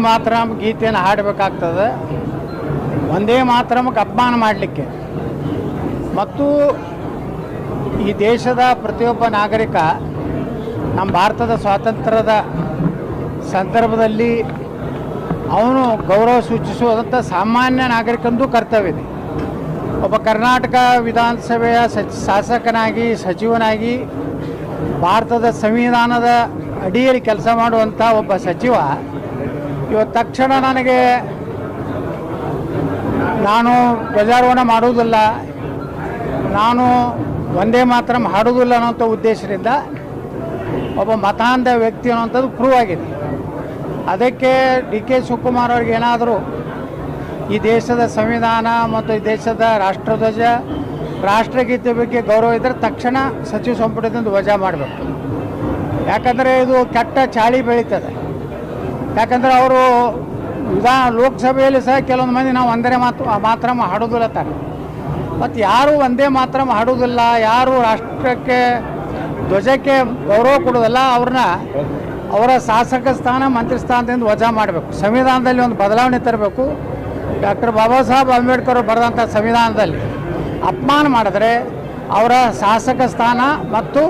ಮಾತರಂ ಗೀತೆಯನ್ನು ಹಾಡಬೇಕಾಗ್ತದೆ. ಒಂದೇ ಮಾತರಮಕ್ಕೆ ಅಪಮಾನ ಮಾಡಲಿಕ್ಕೆ ಮತ್ತು ಈ ದೇಶದ ಪ್ರತಿಯೊಬ್ಬ ನಾಗರಿಕ ನಮ್ಮ ಭಾರತದ ಸ್ವಾತಂತ್ರ್ಯದ ಸಂದರ್ಭದಲ್ಲಿ ಅವನು ಗೌರವ ಸೂಚಿಸುವಂಥ ಸಾಮಾನ್ಯ ನಾಗರಿಕಂದು ಕರ್ತವ್ಯ ಇದೆ. ಒಬ್ಬ ಕರ್ನಾಟಕ ವಿಧಾನಸಭೆಯ ಶಾಸಕನಾಗಿ ಸಚಿವನಾಗಿ ಭಾರತದ ಸಂವಿಧಾನದ ಅಡಿಯಲ್ಲಿ ಕೆಲಸ ಮಾಡುವಂಥ ಒಬ್ಬ ಸಚಿವ ಇವತ್ತು ತಕ್ಷಣ ನನಗೆ ನಾನು ಧ್ವಜಾರೋಹಣ ಮಾಡುವುದಿಲ್ಲ, ನಾನು ಒಂದೇ ಮಾತ್ರ ಹಾಡುವುದಿಲ್ಲ ಅನ್ನೋಂಥ ಉದ್ದೇಶದಿಂದ ಒಬ್ಬ ಮತಾಂಧ ವ್ಯಕ್ತಿ ಅನ್ನೋಂಥದ್ದು ಪ್ರೂವ್ ಆಗಿದೆ. ಅದಕ್ಕೆ ಡಿ ಕೆ ಶಿವಕುಮಾರ್ ಅವ್ರಿಗೆ ಏನಾದರೂ ಈ ದೇಶದ ಸಂವಿಧಾನ ಮತ್ತು ಈ ದೇಶದ ರಾಷ್ಟ್ರಧ್ವಜ ರಾಷ್ಟ್ರಗೀತೆ ಬಗ್ಗೆ ಗೌರವ ಇದ್ದರೆ ತಕ್ಷಣ ಸಚಿವ ಸಂಪುಟದಿಂದ ವಜಾ ಮಾಡಬೇಕು. ಯಾಕಂದರೆ ಇದು ಕೆಟ್ಟ ಚಾಳಿ ಬೆಳೀತದೆ. ಯಾಕಂದರೆ ಅವರು ಲೋಕಸಭೆಯಲ್ಲಿ ಸಹ ಕೆಲವೊಂದು ಮಂದಿ ನಾವು ಒಂದೇ ಮಾತ್ರ ಹಾಡೋದಿಲ್ಲ ತಾರೆ. ಮತ್ತು ಯಾರು ಒಂದೇ ಮಾತ್ರ ಹಾಡೋದಿಲ್ಲ, ಯಾರು ರಾಷ್ಟ್ರಕ್ಕೆ ಧ್ವಜಕ್ಕೆ ಗೌರವ ಕೊಡೋದಿಲ್ಲ, ಅವ್ರನ್ನ ಅವರ ಶಾಸಕ ಸ್ಥಾನ ಮಂತ್ರಿ ಸ್ಥಾನದಿಂದ ವಜಾ ಮಾಡಬೇಕು. ಸಂವಿಧಾನದಲ್ಲಿ ಒಂದು ಬದಲಾವಣೆ ತರಬೇಕು. ಡಾಕ್ಟರ್ ಬಾಬಾ ಸಾಹೇಬ್ ಅಂಬೇಡ್ಕರ್ ಅವರು ಬರೆದಂಥ ಸಂವಿಧಾನದಲ್ಲಿ ಅಪಮಾನ ಮಾಡಿದ್ರೆ ಅವರ ಶಾಸಕ ಸ್ಥಾನ ಮತ್ತು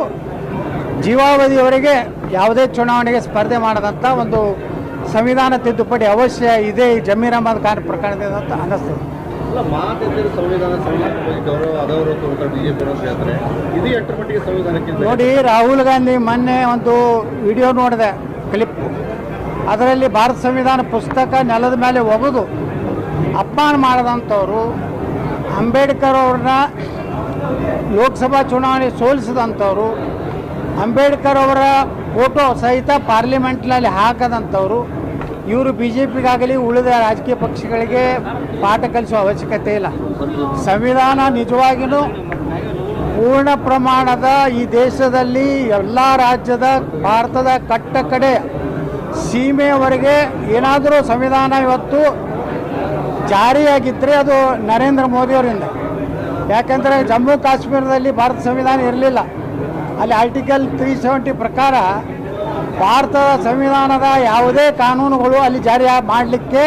ಜೀವಾವಧಿಯವರೆಗೆ ಯಾವುದೇ ಚುನಾವಣೆಗೆ ಸ್ಪರ್ಧೆ ಮಾಡದಂಥ ಒಂದು ಸಂವಿಧಾನ ತಿದ್ದುಪಡಿ ಅವಶ್ಯ ಇದೆ ಈ ಜಮೀರ್ ಅಹಮದ್ ಖಾನ್ ಪ್ರಕರಣದಿಂದ ಅಂತ ಅನ್ನಿಸ್ತದೆ. ನೋಡಿ, ರಾಹುಲ್ ಗಾಂಧಿ ಮೊನ್ನೆ ಒಂದು ವಿಡಿಯೋ ನೋಡಿದೆ, ಕ್ಲಿಪ್. ಅದರಲ್ಲಿ ಭಾರತ ಸಂವಿಧಾನ ಪುಸ್ತಕ ನೆಲದ ಮೇಲೆ ಒಗೆದು ಅಪಮಾನ ಮಾಡಿದಂಥವ್ರು, ಅಂಬೇಡ್ಕರ್ ಅವ್ರನ್ನ ಲೋಕಸಭಾ ಚುನಾವಣೆ ಸೋಲಿಸಿದಂಥವ್ರು, ಅಂಬೇಡ್ಕರ್ ಅವರ ಫೋಟೋ ಸಹಿತ ಪಾರ್ಲಿಮೆಂಟ್ನಲ್ಲಿ ಹಾಕದಂಥವ್ರು, ಇವರು ಬಿ ಜೆ ಪಿಗಾಗಲಿ ಉಳಿದ ರಾಜಕೀಯ ಪಕ್ಷಗಳಿಗೆ ಪಾಠ ಕಲಿಸುವ ಅವಶ್ಯಕತೆ ಇಲ್ಲ. ಸಂವಿಧಾನ ನಿಜವಾಗಿಯೂ ಪೂರ್ಣ ಪ್ರಮಾಣದ ಈ ದೇಶದಲ್ಲಿ ಎಲ್ಲ ರಾಜ್ಯದ ಭಾರತದ ಕಟ್ಟ ಕಡೆ ಸೀಮೆಯವರೆಗೆ ಏನಾದರೂ ಸಂವಿಧಾನ ಇವತ್ತು ಜಾರಿಯಾಗಿದ್ದರೆ ಅದು ನರೇಂದ್ರ ಮೋದಿಯವರಿಂದ. ಯಾಕೆಂದರೆ ಜಮ್ಮು ಕಾಶ್ಮೀರದಲ್ಲಿ ಭಾರತ ಸಂವಿಧಾನ ಇರಲಿಲ್ಲ. ಅಲ್ಲಿ ಆರ್ಟಿಕಲ್ 370 ಪ್ರಕಾರ ಭಾರತದ ಸಂವಿಧಾನದ ಯಾವುದೇ ಕಾನೂನುಗಳು ಅಲ್ಲಿ ಜಾರಿ ಮಾಡಲಿಕ್ಕೆ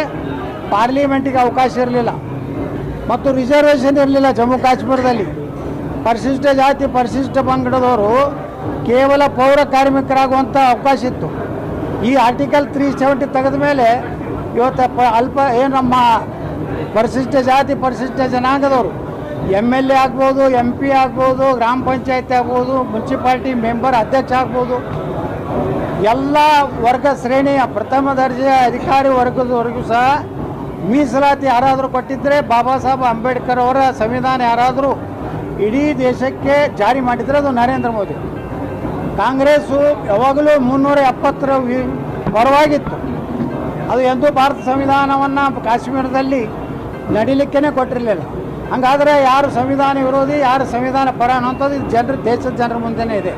ಪಾರ್ಲಿಮೆಂಟಿಗೆ ಅವಕಾಶ ಇರಲಿಲ್ಲ. ಮತ್ತು ರಿಸರ್ವೇಷನ್ ಇರಲಿಲ್ಲ ಜಮ್ಮು ಕಾಶ್ಮೀರದಲ್ಲಿ. ಪರಿಶಿಷ್ಟ ಜಾತಿ ಪರಿಶಿಷ್ಟ ಪಂಗಡದವರು ಕೇವಲ ಪೌರ ಕಾರ್ಮಿಕರಾಗುವಂಥ ಅವಕಾಶ ಇತ್ತು. ಈ ಆರ್ಟಿಕಲ್ 370 ತೆಗೆದ ಮೇಲೆ ಇವತ್ತು ನಮ್ಮ ಪರಿಶಿಷ್ಟ ಜಾತಿ ಪರಿಶಿಷ್ಟ ಜನಾಂಗದವರು MLA ಆಗ್ಬೋದು, MP ಆಗ್ಬೋದು, ಗ್ರಾಮ ಪಂಚಾಯತಿ ಆಗ್ಬೋದು, ಮುನ್ಸಿಪಾಲ್ಟಿ ಮೆಂಬರ್ ಅಧ್ಯಕ್ಷ ಆಗ್ಬೋದು, ಎಲ್ಲ ವರ್ಗ ಶ್ರೇಣಿಯ ಪ್ರಥಮ ದರ್ಜೆಯ ಅಧಿಕಾರಿ ವರ್ಗದವರೆಗೂ ಸಹ ಮೀಸಲಾತಿ ಯಾರಾದರೂ ಕೊಟ್ಟಿದ್ದರೆ, ಬಾಬಾ ಸಾಹೇಬ್ ಅಂಬೇಡ್ಕರ್ ಅವರ ಸಂವಿಧಾನ ಯಾರಾದರೂ ಇಡೀ ದೇಶಕ್ಕೆ ಜಾರಿ ಮಾಡಿದರೆ ಅದು ನರೇಂದ್ರ ಮೋದಿ. ಕಾಂಗ್ರೆಸ್ಸು ಯಾವಾಗಲೂ 370ರ ಪರವಾಗಿತ್ತು. ಅದು ಎಂದೂ ಭಾರತ ಸಂವಿಧಾನವನ್ನು ಕಾಶ್ಮೀರದಲ್ಲಿ ನಡೀಲಿಕ್ಕೇ ಕೊಟ್ಟಿರಲಿಲ್ಲ. ಹಂಗಾದರೆ ಯಾರು ಸಂವಿಧಾನ ವಿರೋಧಿ, ಯಾರು ಸಂವಿಧಾನ ಪರ ಅನ್ನೋಂಥದ್ದು ದೇಶದ ಜನರ ಮುಂದೆನೇ ಇದೆ.